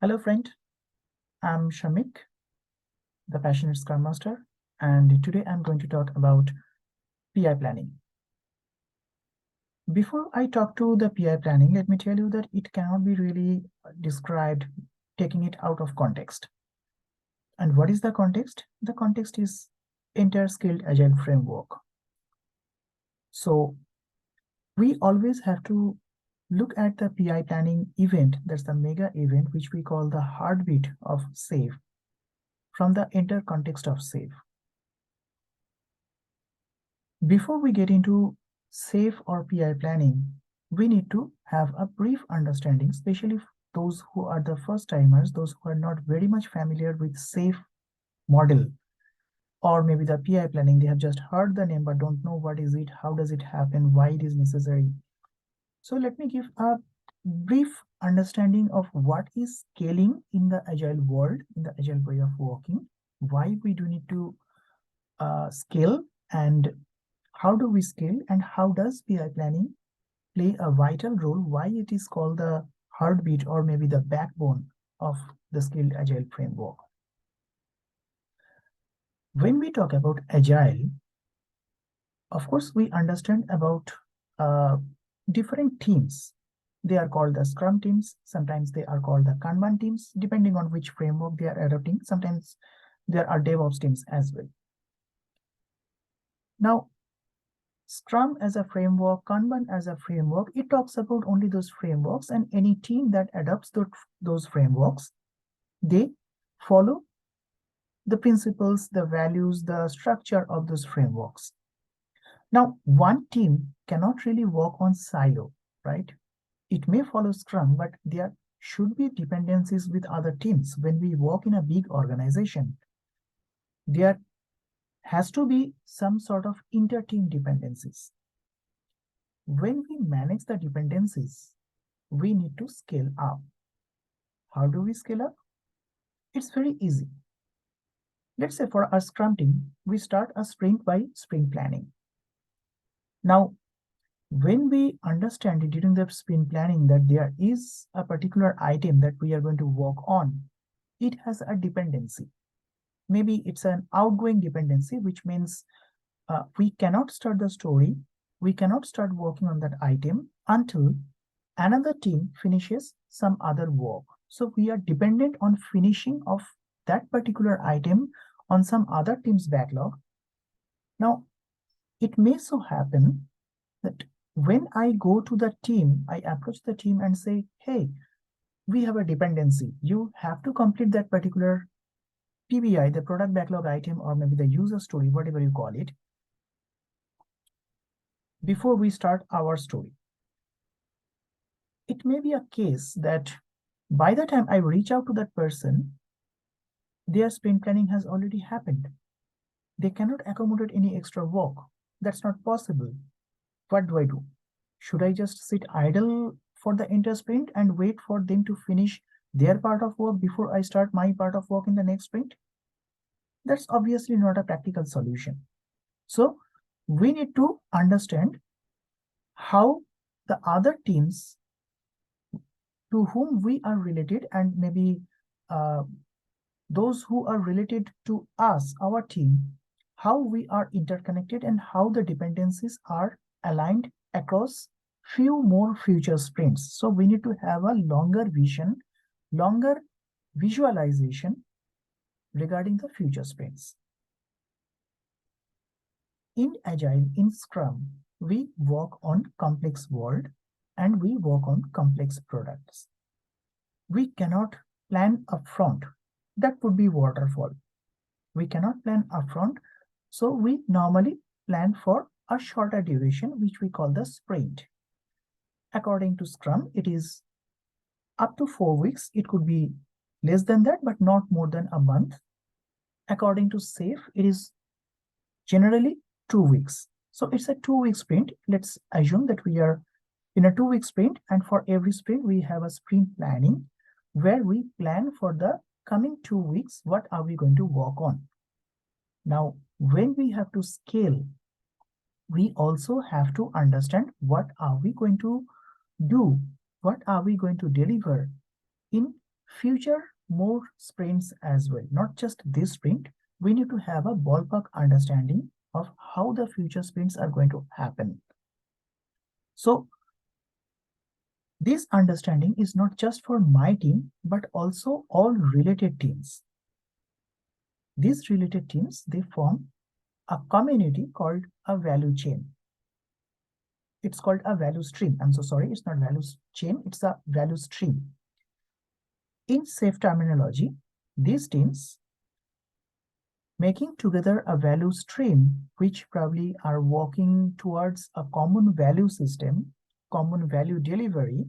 Hello friend, I'm Shamik, the passionate Scrum Master, and today I'm going to talk about PI planning. Before I talk to the PI planning, let me tell you that it cannot be really described taking it out of context. And what is the context? The context is entire skilled agile framework. So we always have to look at the PI planning event, that's the mega event, which we call the heartbeat of SAFe, from the entire context of SAFe. Before we get into SAFe or PI planning, we need to have a brief understanding, especially those who are the first timers, those who are not very much familiar with SAFe model, or maybe the PI planning. They have just heard the name but don't know what is it, how does it happen, why it is necessary. So let me give a brief understanding of what is scaling in the agile world, in the agile way of working, why we do need to scale, and how do we scale, and how does PI planning play a vital role, why it is called the heartbeat or maybe the backbone of the skilled agile framework. When we talk about agile, of course, we understand about different teams. They are called the Scrum teams. Sometimes they are called the Kanban teams, depending on which framework they are adopting. Sometimes there are DevOps teams as well. Now, Scrum as a framework, Kanban as a framework, it talks about only those frameworks, and any team that adopts those frameworks, they follow the principles, the values, the structure of those frameworks. Now, one team cannot really work on silo, right? It may follow Scrum, but there should be dependencies with other teams. When we work in a big organization, there has to be some sort of inter-team dependencies. When we manage the dependencies, we need to scale up. How do we scale up? It's very easy. Let's say for our Scrum team, we start a sprint by sprint planning. Now, when we understand during the sprint planning that there is a particular item that we are going to work on, it has a dependency. Maybe it's an outgoing dependency, which means we cannot start the story, we cannot start working on that item until another team finishes some other work. So we are dependent on finishing of that particular item on some other team's backlog. Now, it may so happen that when I go to the team, I approach the team and say, hey, we have a dependency. You have to complete that particular PBI, the product backlog item, or maybe the user story, whatever you call it, before we start our story. It may be a case that by the time I reach out to that person, their sprint planning has already happened. They cannot accommodate any extra work. That's not possible. What do I do? Should I just sit idle for the entire sprint and wait for them to finish their part of work before I start my part of work in the next sprint? That's obviously not a practical solution. So we need to understand how the other teams to whom we are related, and maybe those who are related to us, our team, how we are interconnected and how the dependencies are aligned across few more future sprints. So we need to have a longer vision, longer visualization regarding the future sprints. In Agile, in Scrum, we work on complex world and we work on complex products. We cannot plan upfront. That would be waterfall. We cannot plan upfront. So we normally plan for a shorter duration, which we call the sprint. According to Scrum, it is up to 4 weeks. It could be less than that, but not more than a month. According to SAFe, it is generally 2 weeks. So it's a 2-week sprint. Let's assume that we are in a 2-week sprint, and for every sprint, we have a sprint planning where we plan for the coming 2 weeks, what are we going to work on? Now, when we have to scale, we also have to understand what are we going to do what are we going to deliver in future more sprints as well, not just this sprint. We need to have a ballpark understanding of how the future sprints are going to happen. So this understanding is not just for my team, but also all related teams. These related teams, they form a community called a value chain. It's called a value stream. I'm so sorry, it's not value chain, it's a value stream. In safe terminology, these teams making together a value stream, which probably are working towards a common value system, common value delivery,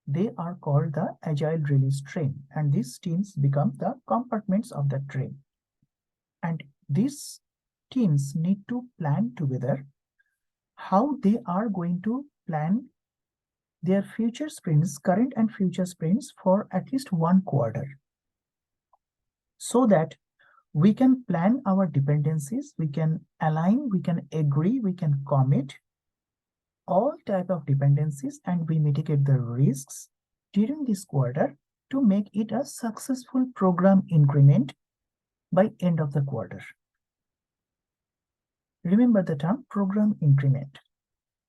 they are called the agile release train. And these teams become the compartments of the train. And these teams need to plan together how they are going to plan their future sprints, current and future sprints, for at least 1 quarter, so that we can plan our dependencies, we can align, we can agree, we can commit all type of dependencies, and we mitigate the risks during this quarter to make it a successful program increment by end of the quarter. Remember the term program increment.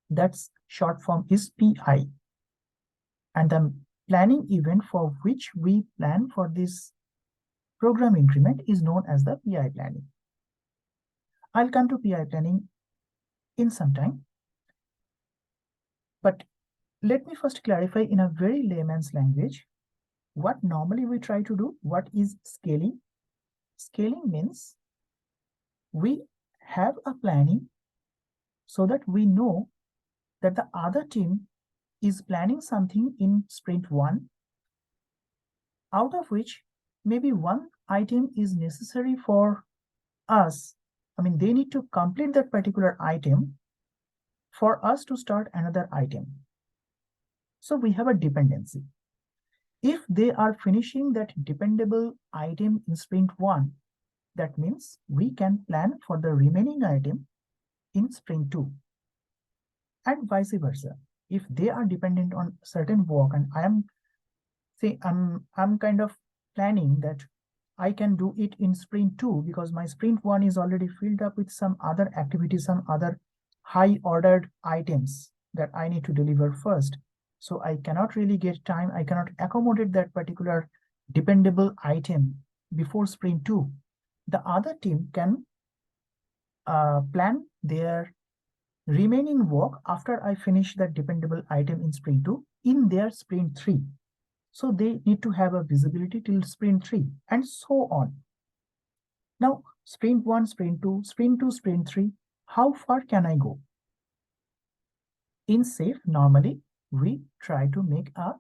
That's short form is PI. And the planning event for which we plan for this program increment is known as the PI planning. I'll come to PI planning in some time. But let me first clarify in a very layman's language what normally we try to do. What is scaling? Scaling means we have a planning so that we know that the other team is planning something in sprint 1, out of which maybe one item is necessary for us. I mean, they need to complete that particular item for us to start another item. So we have a dependency. If they are finishing that dependable item in sprint 1, that means we can plan for the remaining item in sprint 2. And vice versa. If they are dependent on certain work and I'm kind of planning that I can do it in sprint 2 because my sprint 1 is already filled up with some other activities, some other high ordered items that I need to deliver first. So I cannot really get time. I cannot accommodate that particular dependable item before sprint 2. The other team can plan their remaining work after I finish that dependable item in sprint 2 in their sprint 3. So they need to have a visibility till sprint 3 and so on. Now, sprint 1, sprint 2, sprint 2, sprint 3, how far can I go? In SAFe, normally we try to make a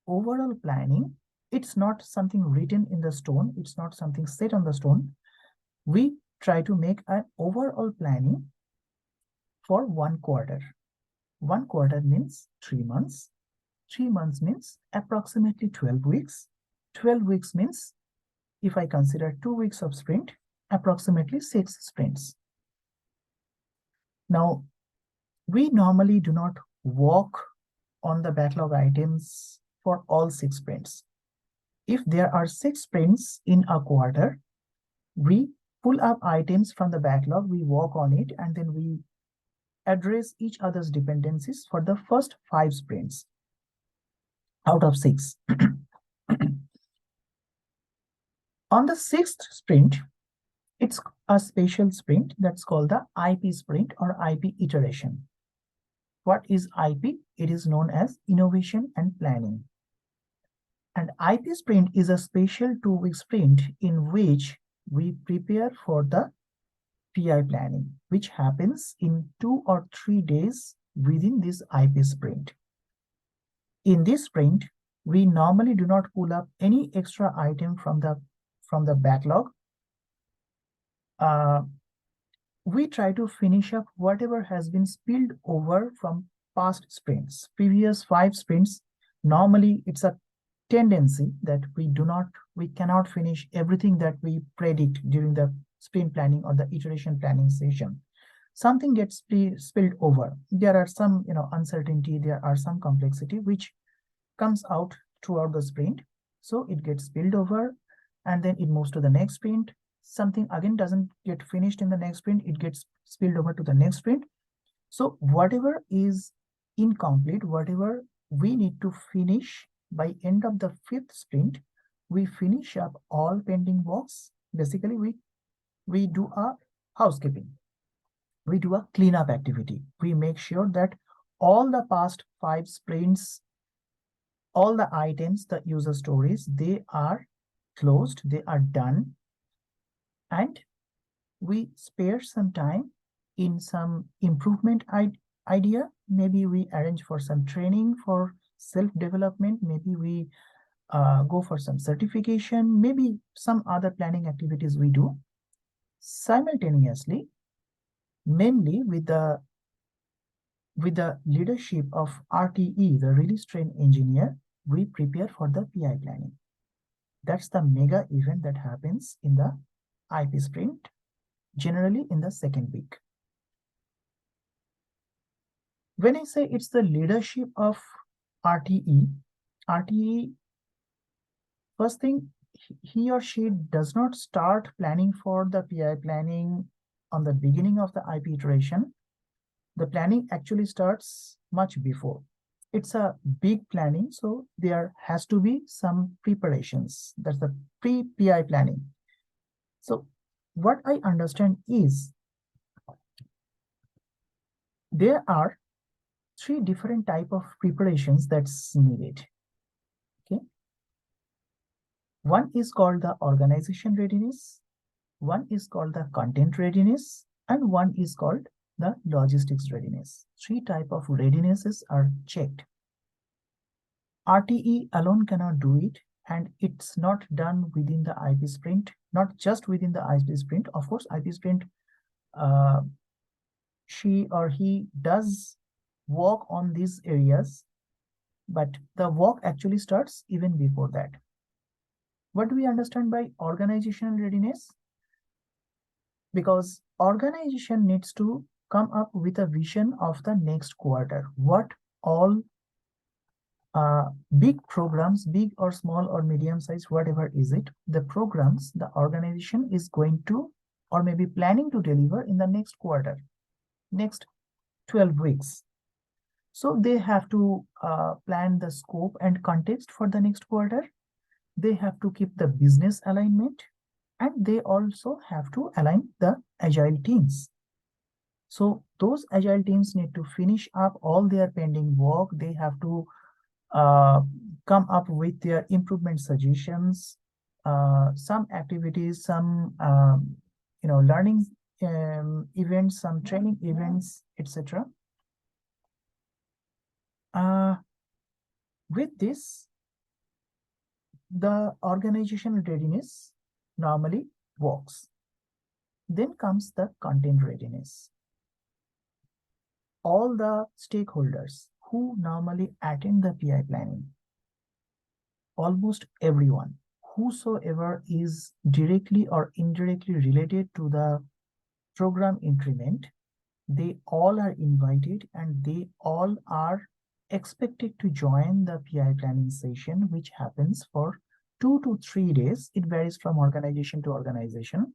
overall planning. It's not something written in the stone. It's not something set on the stone. We try to make an overall planning for 1 quarter. 1 quarter means 3 months. 3 months means approximately 12 weeks. 12 weeks means, if I consider 2 weeks of sprint, approximately 6 sprints. Now, we normally do not work on the backlog items for all 6 sprints. If there are 6 sprints in a quarter, we pull up items from the backlog, we work on it, and then we address each other's dependencies for the first 5 sprints out of 6. On the 6th sprint, it's a special sprint that's called the IP sprint or IP iteration. What is IP? It is known as innovation and planning. And IP sprint is a special 2-week sprint in which we prepare for the PI planning, which happens in 2 or 3 days within this IP sprint. In this sprint, we normally do not pull up any extra item from the backlog. We try to finish up whatever has been spilled over from past sprints. Previous 5 sprints, normally it's a tendency that we cannot finish everything that we predict during the sprint planning or the iteration planning session. Something gets spilled over. There are some uncertainty, there are some complexity which comes out throughout the sprint. So it gets spilled over and then it moves to the next sprint. Something again doesn't get finished in the next sprint, it gets spilled over to the next sprint. So whatever is incomplete, whatever we need to finish by end of the 5th sprint, we finish up all pending works. Basically, we do a housekeeping. We do a cleanup activity. We make sure that all the past 5 sprints, all the items, the user stories, they are closed, they are done. And we spare some time in some improvement idea. Maybe we arrange for some training for self-development. Maybe we go for some certification, maybe some other planning activities we do. Simultaneously, mainly with the leadership of RTE, the release train engineer, we prepare for the PI planning. That's the mega event that happens in the IP sprint, generally in the 2nd week. When I say it's the leadership of RTE, first thing, he or she does not start planning for the PI planning on the beginning of the IP iteration. The planning actually starts much before. It's a big planning, so there has to be some preparations. That's the pre-PI planning. So what I understand is there are 3 different types of preparations that's needed. Okay. One is called the organization readiness, one is called the content readiness, and one is called the logistics readiness. 3 types of readinesses are checked. RTE alone cannot do it, and it's not done within the IP sprint, not just within the IP sprint. Of course, IP sprint, she or he does work on these areas, but the work actually starts even before that. What do we understand by organizational readiness? Because organization needs to come up with a vision of the next quarter. What all big programs, big or small or medium size, whatever is it, the programs the organization is going to or maybe planning to deliver in the next quarter, next 12 weeks. So they have to plan the scope and context for the next quarter. They have to keep the business alignment, and they also have to align the agile teams. So those agile teams need to finish up all their pending work. They have to come up with their improvement suggestions, some activities, some learning events, some training events, etc. With this, the organizational readiness normally works. Then comes the content readiness. All the stakeholders who normally attend the PI planning, almost everyone, whosoever is directly or indirectly related to the program increment, they all are invited and they all are expected to join the PI planning session, which happens for 2 to 3 days. It varies from organization to organization.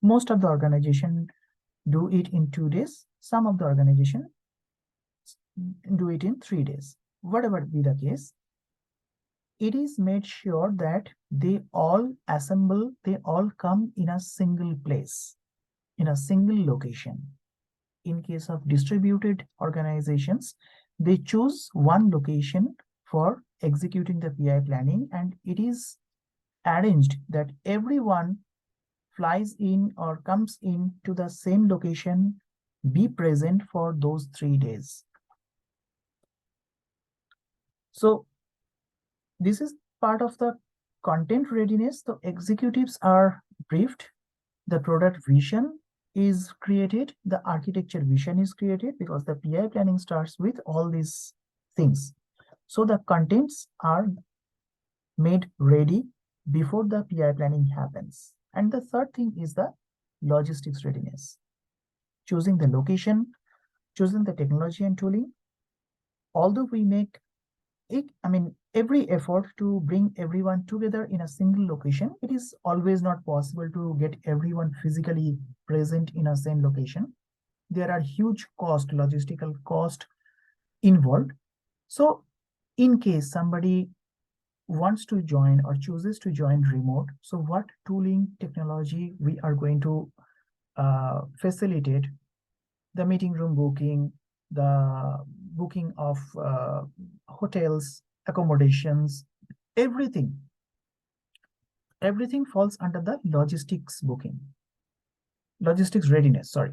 Most of the organization do it in 2 days. Some of the organization do it in 3 days. Whatever be the case, it is made sure that they all assemble, they all come in a single place, in a single location. In case of distributed organizations, they choose one location for executing the PI planning, and it is arranged that everyone flies in or comes in to the same location, be present for those 3 days. So this is part of the content readiness. The executives are briefed, the product vision is created, the architecture vision is created, because the PI planning starts with all these things. So the contents are made ready before the PI planning happens. And the third thing is the logistics readiness. Choosing the location, choosing the technology and tooling. Although we make every effort to bring everyone together in a single location, it is always not possible to get everyone physically present in a same location. There are huge logistical cost involved. So in case somebody wants to join or chooses to join remote, so what tooling technology we are going to facilitate the meeting room booking, the booking of hotels, accommodations, everything. Everything falls under the logistics readiness, sorry.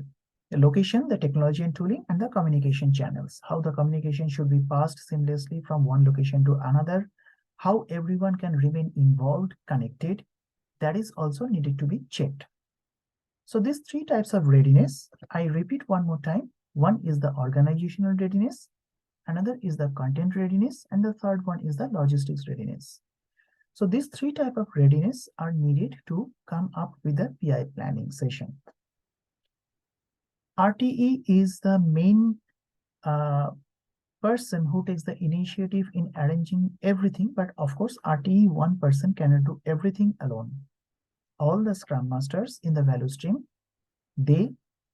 The location, the technology and tooling, and the communication channels. How the communication should be passed seamlessly from one location to another. How everyone can remain involved, connected. That is also needed to be checked. So these three types of readiness, I repeat one more time. One is the organizational readiness, another is the content readiness, and the third one is the logistics readiness. So these three types of readiness are needed to come up with the PI planning session. RTE is the main person who takes the initiative in arranging everything, but of course, RTE, one person cannot do everything alone. All the Scrum Masters in the value stream, they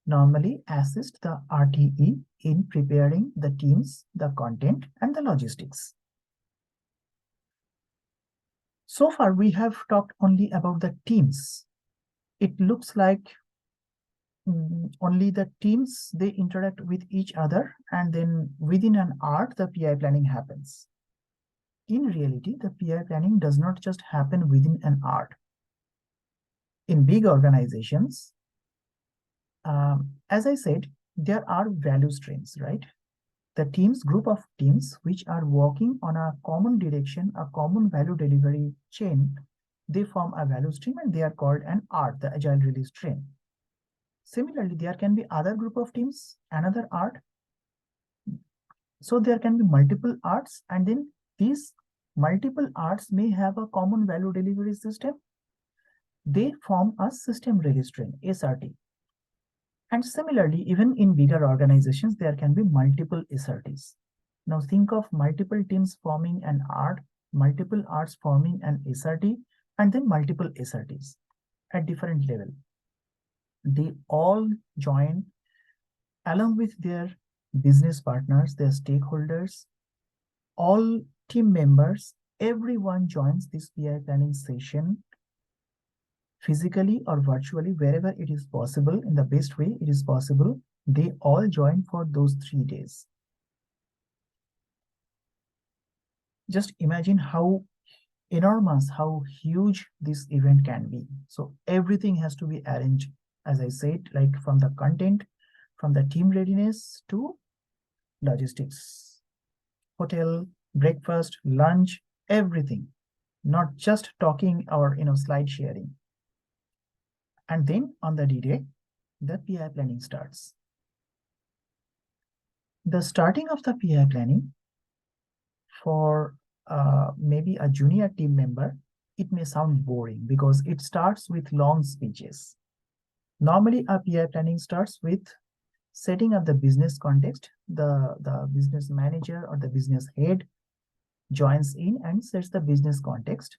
normally assist the RTE in preparing the teams, the content, and the logistics. So far, we have talked only about the teams. It looks like only the teams, they interact with each other, and then within an hour, the PI planning happens. In reality, the PI planning does not just happen within an hour. In big organizations, as I said, there are value streams, right? The group of teams which are working on a common direction, a common value delivery chain, they form a value stream and they are called an ART, the Agile Release Train. Similarly, there can be other group of teams, another ART. So there can be multiple ARTs, and then these multiple ARTs may have a common value delivery system. They form a system release train, SRT. And similarly, even in bigger organizations, there can be multiple SRTs. Now think of multiple teams forming an ART, multiple ARTs forming an SRT, and then multiple SRTs at different level. They all join along with their business partners, their stakeholders, all team members, everyone joins this PI planning session physically or virtually, wherever it is possible, in the best way it is possible. They all join for those 3 days. Just imagine how enormous, how huge this event can be. So everything has to be arranged, as I said, like from the content, from the team readiness to logistics, hotel, breakfast, lunch, everything, not just talking or slide sharing. And then on the D-Day, the PI planning starts. The starting of the PI planning for maybe a junior team member, it may sound boring because it starts with long speeches. Normally, a PI planning starts with setting up the business context. The business manager or the business head joins in and sets the business context.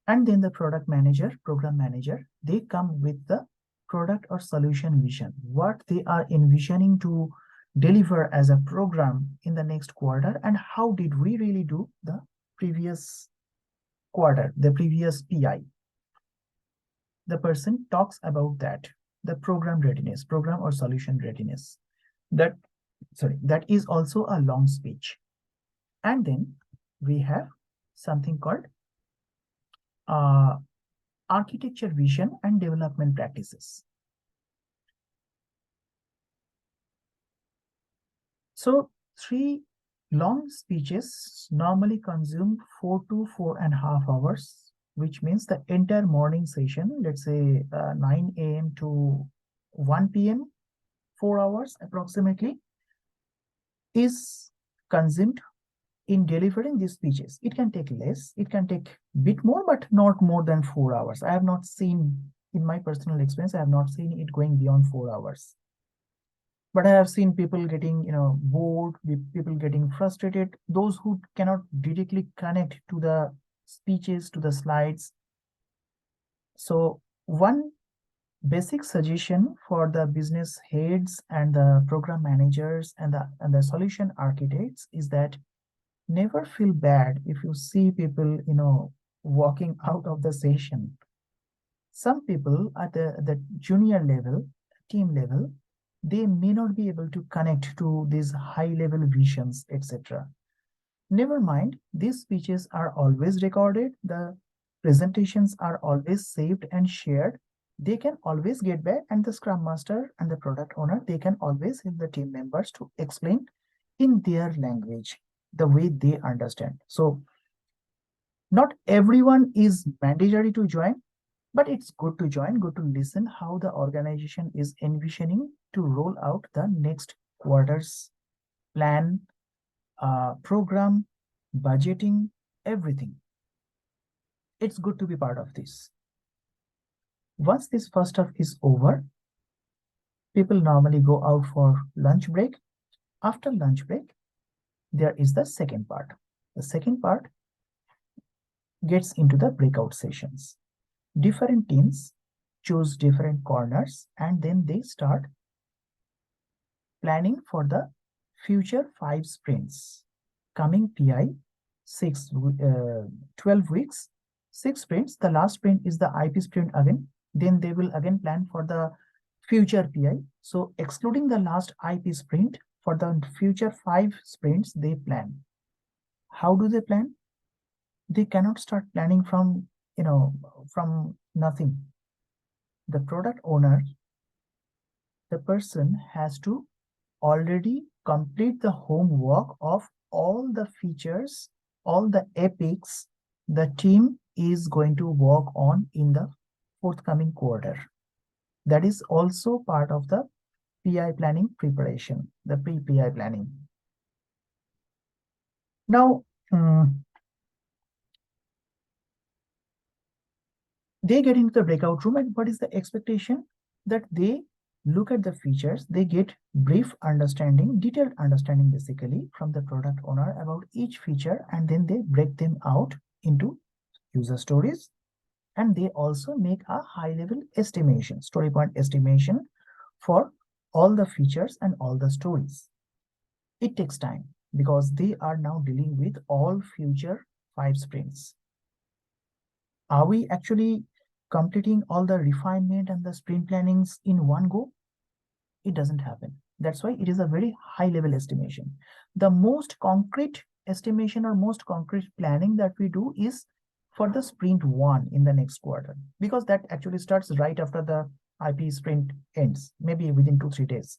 And then the product manager, program manager, they come with the product or solution vision, what they are envisioning to deliver as a program in the next quarter, and how did we really do the previous quarter, the previous PI. The person talks about that, the program readiness, program or solution readiness. That is also a long speech. And then we have something called architecture vision and development practices. So 3 long speeches normally consume 4 to 4.5 hours, which means the entire morning session, let's say 9 a.m. to 1 p.m., 4 hours approximately, is consumed in delivering these speeches. It can take less, it can take a bit more, but not more than 4 hours. I have not seen, in my personal experience, I have not seen it going beyond 4 hours. But I have seen people getting, bored, people getting frustrated, those who cannot directly connect to the speeches, to the slides. So one basic suggestion for the business heads and the program managers and the solution architects is that never feel bad if you see people, walking out of the session. Some people at the junior level, team level, they may not be able to connect to these high level visions, etc. Never mind, these speeches are always recorded, the presentations are always saved and shared. They can always get back, and the Scrum Master and the product owner, they can always help the team members to explain in their language, the way they understand. So not everyone is mandatory to join, but it's good to join, good to listen how the organization is envisioning to roll out the next quarter's plan, program, budgeting, everything. It's good to be part of this. Once this first half is over, people normally go out for lunch break. After lunch break, there is the second part. The second part gets into the breakout sessions. Different teams choose different corners and then they start planning for the future 5 sprints. Coming PI, 12 weeks, 6 sprints. The last sprint is the IP sprint again. Then they will again plan for the future PI. So excluding the last IP sprint, for the future 5 sprints, they plan. How do they plan? They cannot start planning from, from nothing. The product owner, the person has to already complete the homework of all the features, all the epics the team is going to work on in the forthcoming quarter. That is also part of the PI planning preparation, the pre-PI planning. Now, they get into the breakout room, and what is the expectation? That they look at the features, they get brief understanding, detailed understanding basically from the product owner about each feature, and then they break them out into user stories, and they also make a high-level estimation, story point estimation for all the features and all the stories. It takes time because they are now dealing with all future 5 sprints. Are we actually completing all the refinement and the sprint plannings in one go? It doesn't happen. That's why it is a very high-level estimation. The most concrete estimation or most concrete planning that we do is for the sprint 1 in the next quarter, because that actually starts right after the IP sprint ends, maybe within 2-3 days.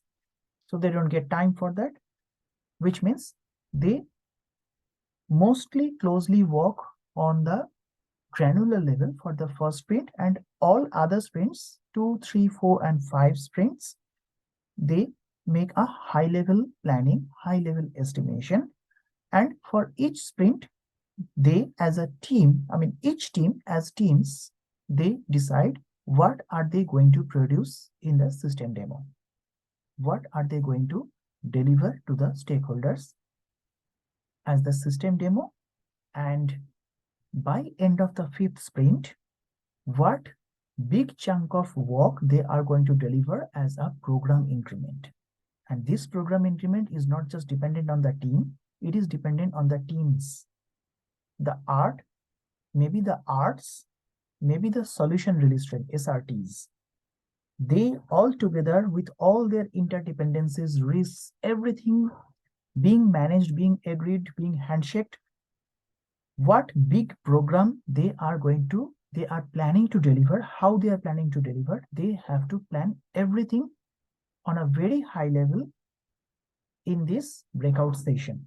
So they don't get time for that, which means they mostly closely work on the granular level for the first sprint, and all other sprints, 2, 3, 4, and 5 sprints, they make a high-level planning, high-level estimation. And for each sprint, they as a team, each team as teams, they decide what are they going to produce in the system demo. What are they going to deliver to the stakeholders as the system demo, and by end of the 5th sprint, what big chunk of work they are going to deliver as a program increment. And this program increment is not just dependent on the team, it is dependent on the teams. The art, maybe the arts, maybe the solution release train, SRTs. They all together with all their interdependencies, risks, everything being managed, being agreed, being handshaked, what big program they are planning to deliver, how they are planning to deliver, they have to plan everything on a very high level in this breakout session.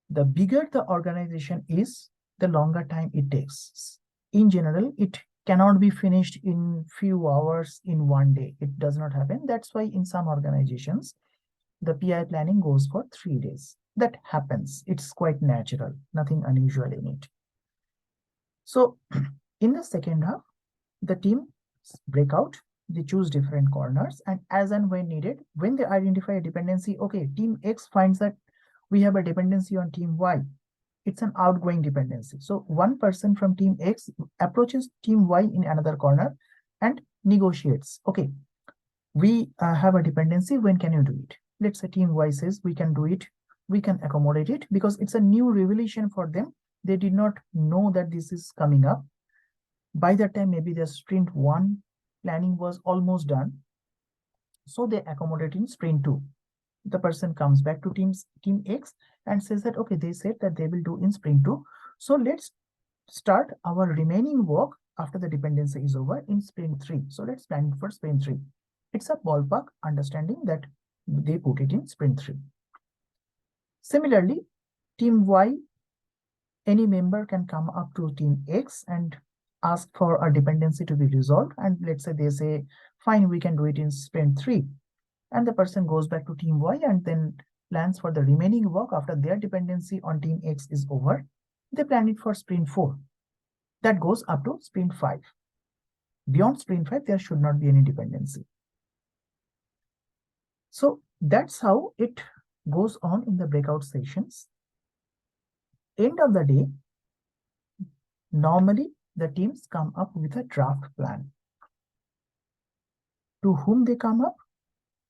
The bigger the organization is, the longer time it takes. In general, it cannot be finished in few hours in one day. It does not happen. That's why in some organizations, the PI planning goes for 3 days. That happens. It's quite natural, nothing unusual in it. So in the second half, the team breakout, They choose different corners, and as and when needed, when they identify a dependency, okay, team X finds that we have a dependency on team Y. It's an outgoing dependency. So one person from team X approaches team Y in another corner and negotiates. Okay, we have a dependency. When can you do it? Let's say team Y says we can do it. We can accommodate it because it's a new revelation for them. They did not know that this is coming up. By that time, maybe the sprint 1 planning was almost done. So they accommodate in sprint 2. The person comes back to team X and says that, okay, they said that they will do in sprint 2. So let's start our remaining work after the dependency is over in sprint 3. So let's plan it for sprint 3. It's a ballpark understanding that they put it in sprint 3. Similarly, team Y, any member can come up to team X and ask for a dependency to be resolved. And let's say they say, fine, we can do it in sprint 3. And the person goes back to team Y and then plans for the remaining work after their dependency on team X is over. They plan it for sprint 4. That goes up to sprint 5. Beyond sprint 5, there should not be any dependency. So that's how it goes on in the breakout sessions. End of the day, normally the teams come up with a draft plan. To whom they come up?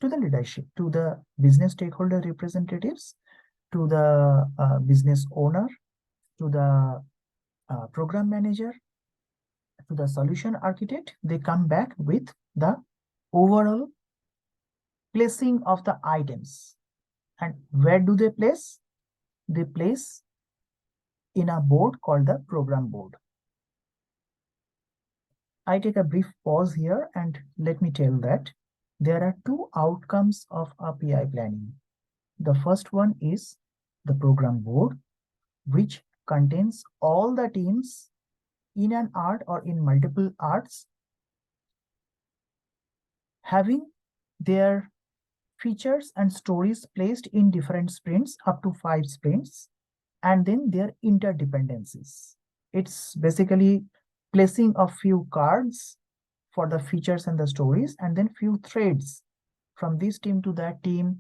To the leadership, to the business stakeholder representatives, to the business owner, to the program manager, to the solution architect. They come back with the overall placing of the items. And where do they place? They place in a board called the program board. I take a brief pause here and let me tell that there are two outcomes of a PI planning. The first one is the program board, which contains all the teams in an art or in multiple arts, having their features and stories placed in different sprints, up to 5 sprints, and then their interdependencies. It's basically placing a few cards for the features and the stories, and then few threads from this team to that team.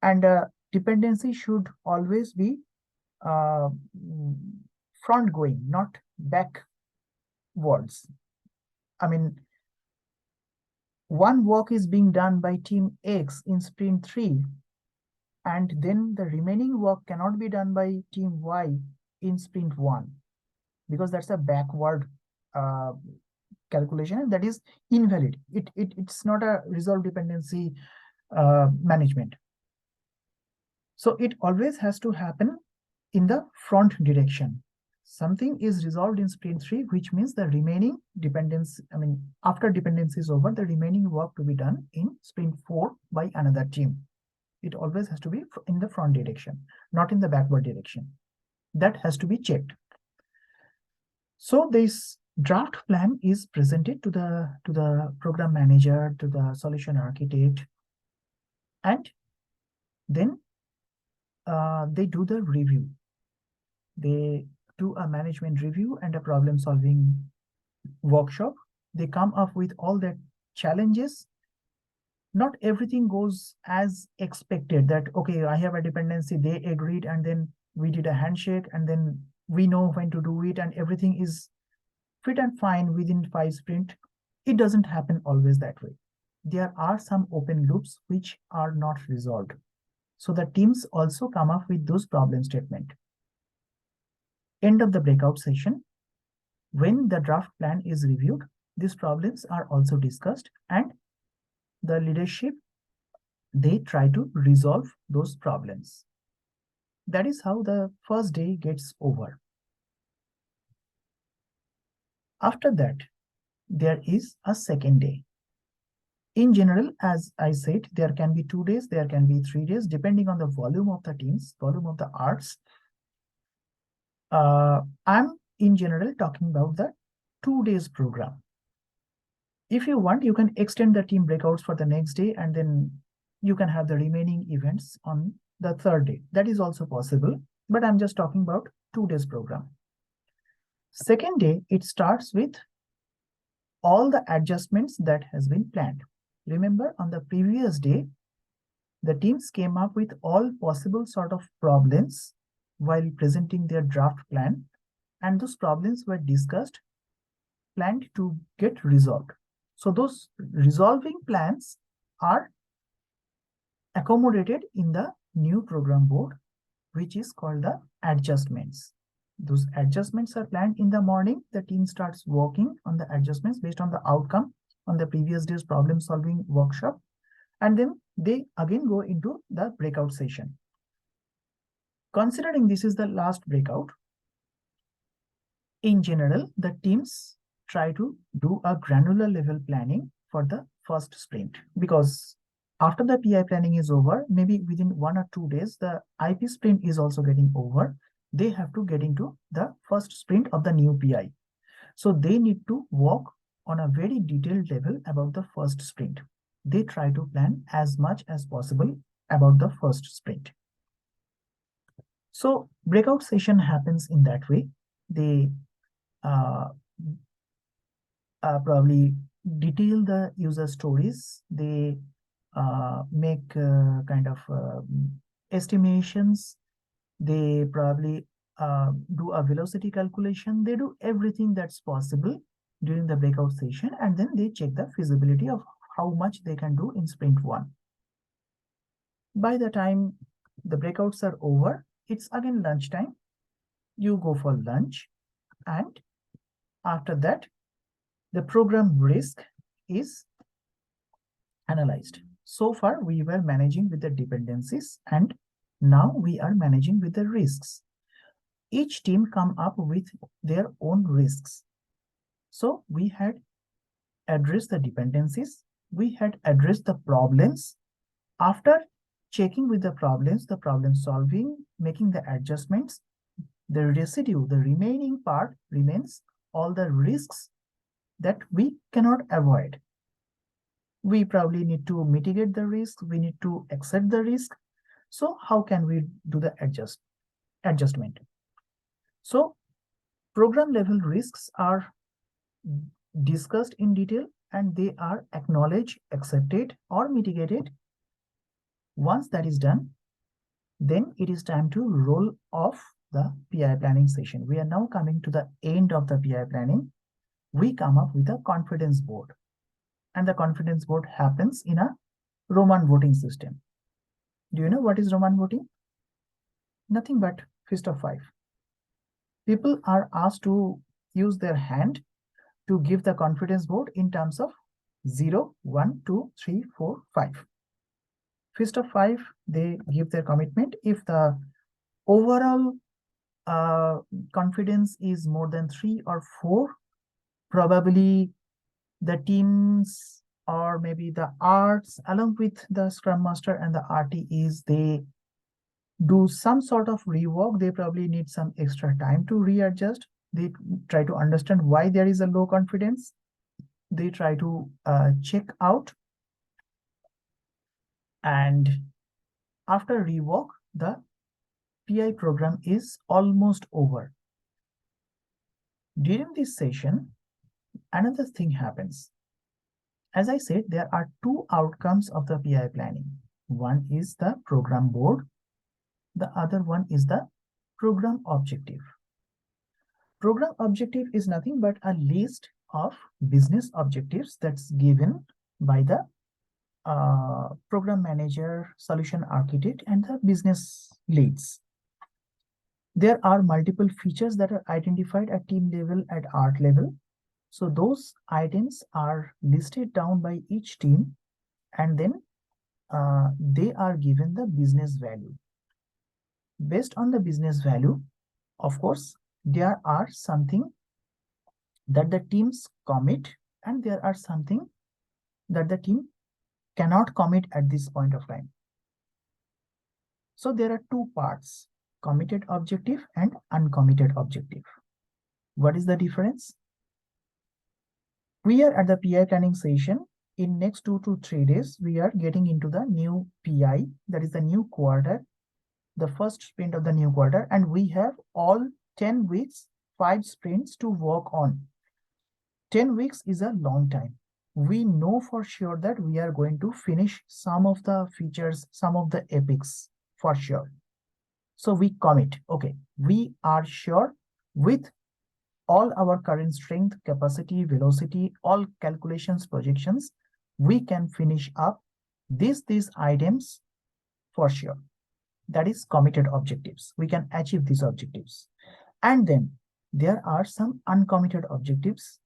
And dependency should always be front going, not backwards. I mean, one work is being done by team X in sprint 3, and then the remaining work cannot be done by team Y in sprint 1, because that's a backward calculation, and that is invalid. It's not a resolved dependency management. So it always has to happen in the front direction. Something is resolved in sprint 3, which means the remaining dependency, after dependency is over, the remaining work to be done in sprint 4 by another team. It always has to be in the front direction, not in the backward direction. That has to be checked. So this draft plan is presented to the program manager, to the solution architect, and then they do the review. They do a management review and a problem-solving workshop. They come up with all the challenges. Not everything goes as expected, that, okay, I have a dependency, they agreed, and then we did a handshake, and then we know when to do it, and everything is fit and fine within 5 sprints. It doesn't happen always that way. There are some open loops which are not resolved. So the teams also come up with those problem statements. End of the breakout session, when the draft plan is reviewed, these problems are also discussed, and the leadership, they try to resolve those problems. That is how the first day gets over. After that, there is a second day. In general, as I said, there can be 2 days, there can be 3 days, depending on the volume of the teams, volume of the arts. I'm in general talking about the 2 days program. If you want, you can extend the team breakouts for the next day, and then you can have the remaining events on the third day. That is also possible, but I'm just talking about 2 days program. Second day, it starts with all the adjustments that has been planned. Remember, on the previous day, the teams came up with all possible sort of problems while presenting their draft plan, and those problems were discussed, planned to get resolved. So those resolving plans are accommodated in the new program board, which is called the adjustments. Those adjustments are planned in the morning. The team starts working on the adjustments based on the outcome on the previous day's problem solving workshop. And then they again go into the breakout session. Considering this is the last breakout, in general, the teams try to do a granular level planning for the first sprint, because after the PI planning is over, maybe within 1 or 2 days, the IP sprint is also getting over. They have to get into the first sprint of the new PI. So they need to work on a very detailed level about the first sprint. They try to plan as much as possible about the first sprint. So breakout session happens in that way. They probably detail the user stories. They make kind of estimations. They probably do a velocity calculation. They do everything that's possible during the breakout session, and then they check the feasibility of how much they can do in sprint 1. By the time the breakouts are over, it's again lunchtime. You go for lunch, and after that, the program risk is analyzed. So far, we were managing with the dependencies, and now we are managing with the risks. Each team come up with their own risks. So we had addressed the dependencies. We had addressed the problems. After checking with the problem solving, making the adjustments, the residue, the remaining part remains all the risks that we cannot avoid. We probably need to mitigate the risk. We need to accept the risk. So how can we do the adjustment? So program level risks are discussed in detail, and they are acknowledged, accepted, or mitigated. Once that is done, then it is time to roll off the PI planning session. We are now coming to the end of the PI planning. We come up with a confidence board, and the confidence board happens in a Roman voting system. Do you know what is Roman voting? Nothing but fist of 5. People are asked to use their hand to give the confidence vote in terms of 0, 1, 2, 3, 4, 5. Fist of 5, they give their commitment. If the overall confidence is more than 3 or 4, probably the teams or maybe the arts along with the Scrum Master and the RTEs, they do some sort of rework. They probably need some extra time to readjust. They try to understand why there is a low confidence. They try to check out. And after rework, the PI program is almost over. During this session, another thing happens. As I said, there are 2 outcomes of the PI planning. One is the program board. The other one is the program objective. Program objective is nothing but a list of business objectives that's given by the program manager, solution architect, and the business leads. There are multiple features that are identified at team level, at art level. So those items are listed down by each team, and then they are given the business value. Based on the business value, of course, there are something that the teams commit, and there are something that the team cannot commit at this point of time. So there are 2 parts, committed objective and uncommitted objective. What is the difference? We are at the PI planning session. In next 2 to 3 days, we are getting into the new PI, that is the new quarter, the first sprint of the new quarter, and we have all 10 weeks, 5 sprints to work on. 10 weeks is a long time. We know for sure that we are going to finish some of the features, some of the epics for sure. So we commit. Okay, we are sure with all our current strength, capacity, velocity, all calculations, projections, we can finish up these items for sure. That is committed objectives. We can achieve these objectives. And then there are some uncommitted objectives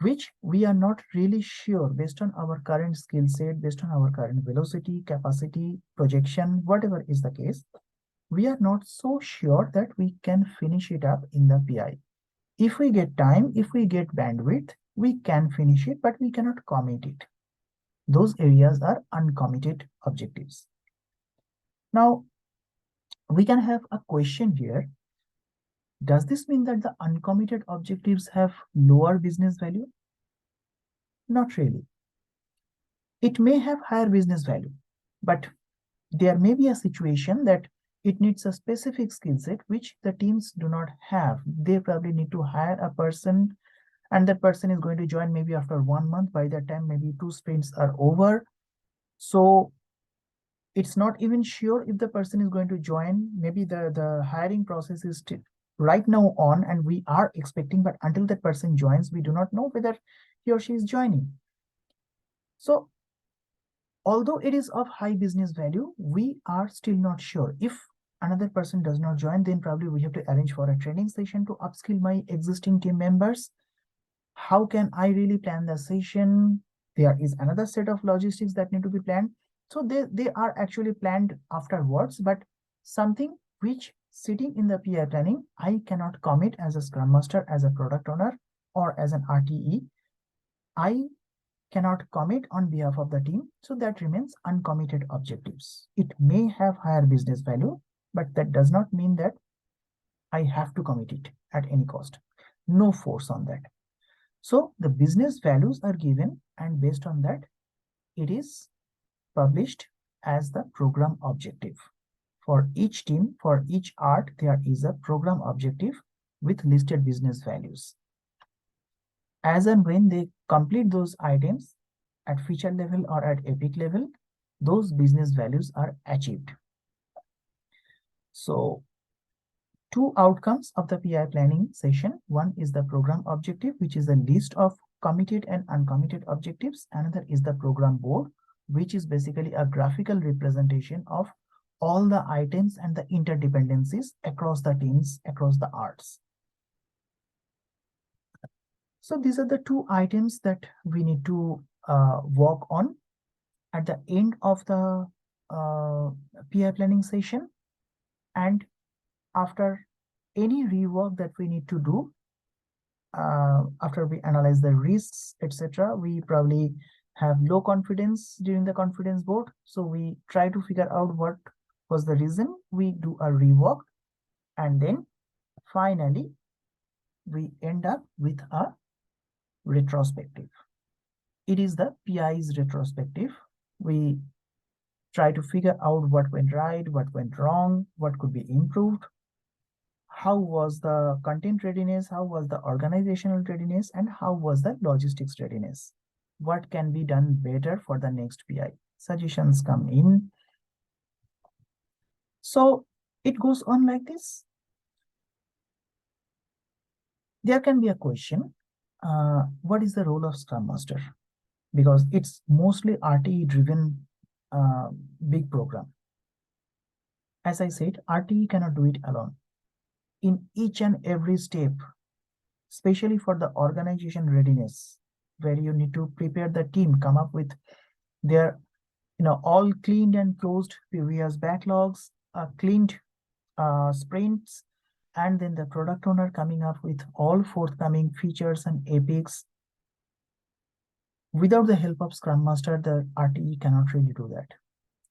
which we are not really sure based on our current skill set, based on our current velocity, capacity, projection, whatever is the case. We are not so sure that we can finish it up in the PI. If we get time, if we get bandwidth, we can finish it, but we cannot commit it. Those areas are uncommitted objectives. Now, we can have a question here. Does this mean that the uncommitted objectives have lower business value? Not really. It may have higher business value, but there may be a situation that it needs a specific skill set which the teams do not have. They probably need to hire a person, and that person is going to join maybe after 1 month. By that time, maybe 2 sprints are over. So it's not even sure if the person is going to join. Maybe the hiring process is right now on, and we are expecting, but until that person joins, we do not know whether he or she is joining. So although it is of high business value, we are still not sure. If another person does not join, then probably we have to arrange for a training session to upskill my existing team members. How can I really plan the session? There is another set of logistics that need to be planned. So they are actually planned afterwards, but something which sitting in the PI planning, I cannot commit as a Scrum Master, as a product owner, or as an RTE. I cannot commit on behalf of the team, so that remains uncommitted objectives. It may have higher business value, but that does not mean that I have to commit it at any cost. No force on that. So the business values are given, and based on that, it is published as the program objective. For each team, for each art, there is a program objective with listed business values. As and when they complete those items at feature level or at epic level, those business values are achieved. So 2 outcomes of the PI planning session. One is the program objective, which is a list of committed and uncommitted objectives. Another is the program board, which is basically a graphical representation of all the items and the interdependencies across the teams, across the arts. So these are the 2 items that we need to work on at the end of the PI planning session. And after any rework that we need to do, after we analyze the risks, etc., we probably have low confidence during the confidence board. So we try to figure out what was the reason. We do a rework, and then finally we end up with a retrospective. It is the PI's retrospective. We try to figure out what went right, what went wrong, what could be improved, how was the content readiness, how was the organizational readiness, and how was the logistics readiness. What can be done better for the next PI? Suggestions come in. So it goes on like this. There can be a question, what is the role of Scrum Master? Because it's mostly RTE driven big program. As I said, RTE cannot do it alone. In each and every step, especially for the organization readiness, where you need to prepare the team, come up with their, all cleaned and closed previous backlogs, cleaned sprints, and then the product owner coming up with all forthcoming features and epics. Without the help of Scrum Master, the RTE cannot really do that.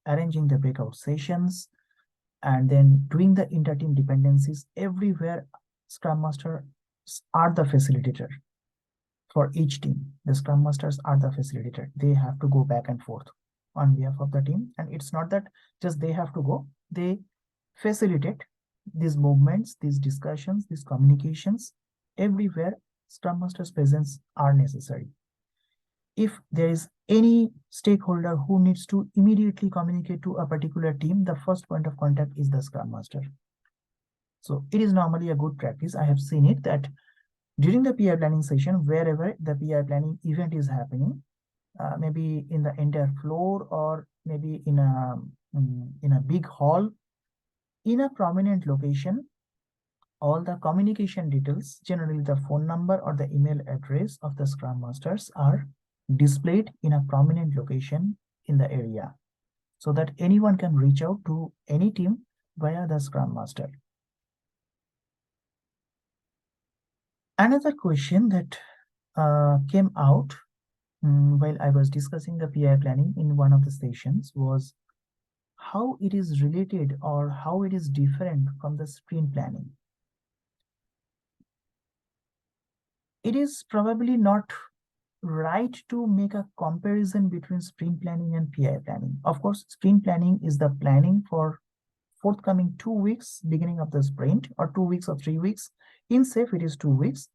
Arranging the breakout sessions, and then doing the inter-team dependencies everywhere, Scrum Masters are the facilitator. For each team, the Scrum Masters are the facilitator. They have to go back and forth on behalf of the team. And it's not that just they have to go, they facilitate these movements, these discussions, these communications everywhere Scrum Master's presence are necessary. If there is any stakeholder who needs to immediately communicate to a particular team, the first point of contact is the Scrum Master. So it is normally a good practice. I have seen it that during the PI planning session, wherever the PI planning event is happening, maybe in the entire floor or maybe in a big hall, in a prominent location, all the communication details, generally the phone number or the email address of the Scrum Masters, are displayed in a prominent location in the area so that anyone can reach out to any team via the Scrum Master. Another question that came out while I was discussing the PI planning in one of the sessions was how it is related or how it is different from the sprint planning. It is probably not right to make a comparison between sprint planning and PI planning. Of course, sprint planning is the planning for forthcoming 2 weeks, beginning of the sprint, or 2 weeks or 3 weeks. In SAFe, it is 2 weeks.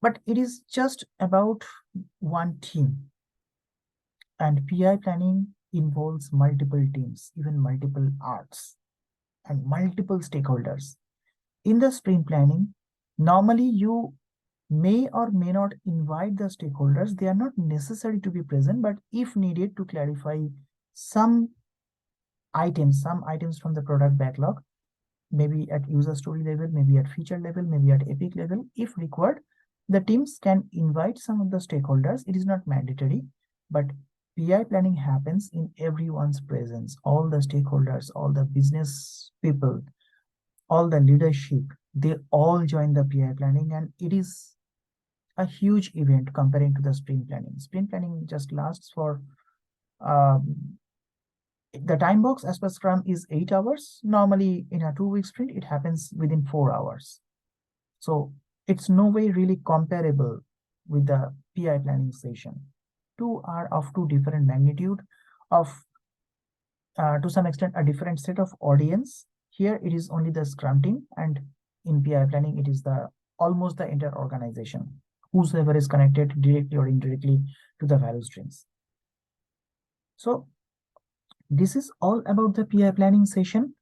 But it is just about one team. And PI planning involves multiple teams, even multiple arts, and multiple stakeholders. In the sprint planning, normally you may or may not invite the stakeholders. They are not necessary to be present, but if needed to clarify some items from the product backlog, maybe at user story level, maybe at feature level, maybe at epic level, if required, the teams can invite some of the stakeholders. It is not mandatory, but PI planning happens in everyone's presence. All the stakeholders, all the business people, all the leadership, they all join the PI planning, and it is a huge event comparing to the sprint planning. Sprint planning just lasts for the time box as per Scrum is 8 hours. Normally in a 2-week sprint, it happens within 4 hours. So it's no way really comparable with the PI planning session. Two are of two different magnitude of, to some extent, a different set of audience. Here it is only the Scrum team, and in PI planning, it is almost the entire organization, whosoever is connected directly or indirectly to the value streams. So this is all about the PI planning session.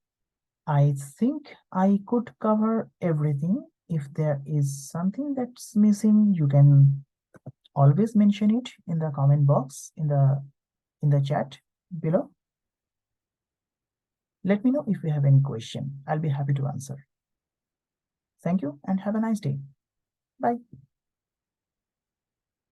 I think I could cover everything. If there is something that's missing, you can always mention it in the comment box, in the chat below. Let me know if you have any question. I'll be happy to answer. Thank you and have a nice day. Bye.